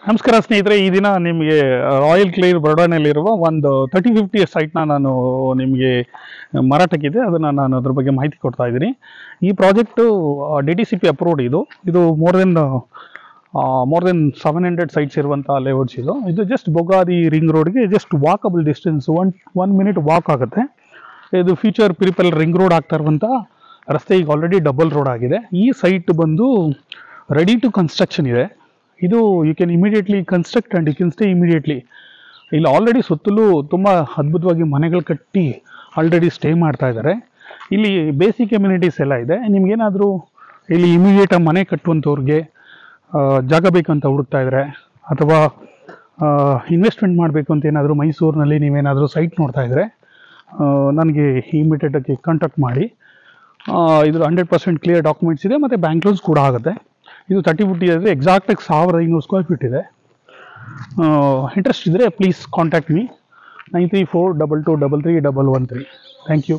ನಮಸ್ಕಾರ ಸ್ನೇಹಿತರೆ, ಈ ದಿನ ನಿಮಗೆ ರಾಯಲ್ ಕ್ಲೇರ್ ಬರೋಡಾನಲ್ಲಿರುವ ಒಂದು 30-50 ಸೈಟ್ನ ನಾನು ನಿಮಗೆ ಮಾರಾಟಕ್ಕಿದೆ. ಅದನ್ನು ನಾನು ಅದ್ರ ಬಗ್ಗೆ ಮಾಹಿತಿ ಕೊಡ್ತಾ ಇದ್ದೀನಿ. ಈ ಪ್ರಾಜೆಕ್ಟು DTCP ಅಪ್ರೂವ್ಡ್. ಇದು ಮೋರ್ ದೆನ್ 700 ಸೈಟ್ಸ್ ಇರುವಂಥ ಲೇಔಟ್ಸ್. ಇದು ಜಸ್ಟ್ ಬೊಗಾದಿ ರಿಂಗ್ ರೋಡ್ಗೆ just walkable distance, one minute walk ಆಗುತ್ತೆ. ಇದು ಫ್ಯೂಚರ್ ಪ್ರಿಪೆಲ್ ರಿಂಗ್ ರೋಡ್ ಆಗ್ತಾ ಇರುವಂಥ ರಸ್ತೆ ಈಗ ಆಲ್ರೆಡಿ ಡಬಲ್ ರೋಡ್ ಆಗಿದೆ. ಈ ಸೈಟ್ ಬಂದು ರೆಡಿ ಟು ಕನ್ಸ್ಟ್ರಕ್ಷನ್ ಇದೆ. ಇದು you can immediately construct and you can stay immediately. ಇಲ್ಲಿ ಆಲ್ರೆಡಿ ಸುತ್ತಲೂ ತುಂಬ ಅದ್ಭುತವಾಗಿ ಮನೆಗಳು ಕಟ್ಟಿ ಆಲ್ರೆಡಿ ಸ್ಟೇ ಮಾಡ್ತಾ ಇದ್ದಾರೆ. ಇಲ್ಲಿ ಬೇಸಿಕ್ ಎಮ್ಯುನಿಟೀಸ್ ಎಲ್ಲ ಇದೆ. ನಿಮ್ಗೇನಾದರೂ ಇಲ್ಲಿ ಇಮಿಡಿಯೇಟಾಗಿ ಮನೆ ಕಟ್ಟುವಂಥವ್ರಿಗೆ ಜಾಗ ಬೇಕಂತ ಹುಡುಕ್ತಾ ಇದ್ದಾರೆ, ಅಥವಾ ಇನ್ವೆಸ್ಟ್ಮೆಂಟ್ ಮಾಡಬೇಕು ಅಂತ ಏನಾದರೂ ಮೈಸೂರಿನಲ್ಲಿ ನೀವೇನಾದರೂ ಸೈಟ್ ನೋಡ್ತಾ ಇದ್ದರೆ ನನಗೆ ಇಮಿಡಿಯೇಟಾಗಿ ಕಾಂಟ್ಯಾಕ್ಟ್ ಮಾಡಿ. ಇದು 100% ಕ್ಲಿಯರ್ ಡಾಕ್ಯುಮೆಂಟ್ಸ್ ಇದೆ ಮತ್ತು ಬ್ಯಾಂಕ್ ಲೋನ್ಸ್ ಕೂಡ ಆಗುತ್ತೆ. ಇದು 30-50 ಇದೆ, ಎಕ್ಸಾಕ್ಟಾಗಿ 1500 ಸ್ಕ್ವೇರ್ ಫೀಟ್ ಇದೆ. ಇಂಟ್ರೆಸ್ಟ್ ಇದ್ದರೆ please contact me 9342233113. Thank you.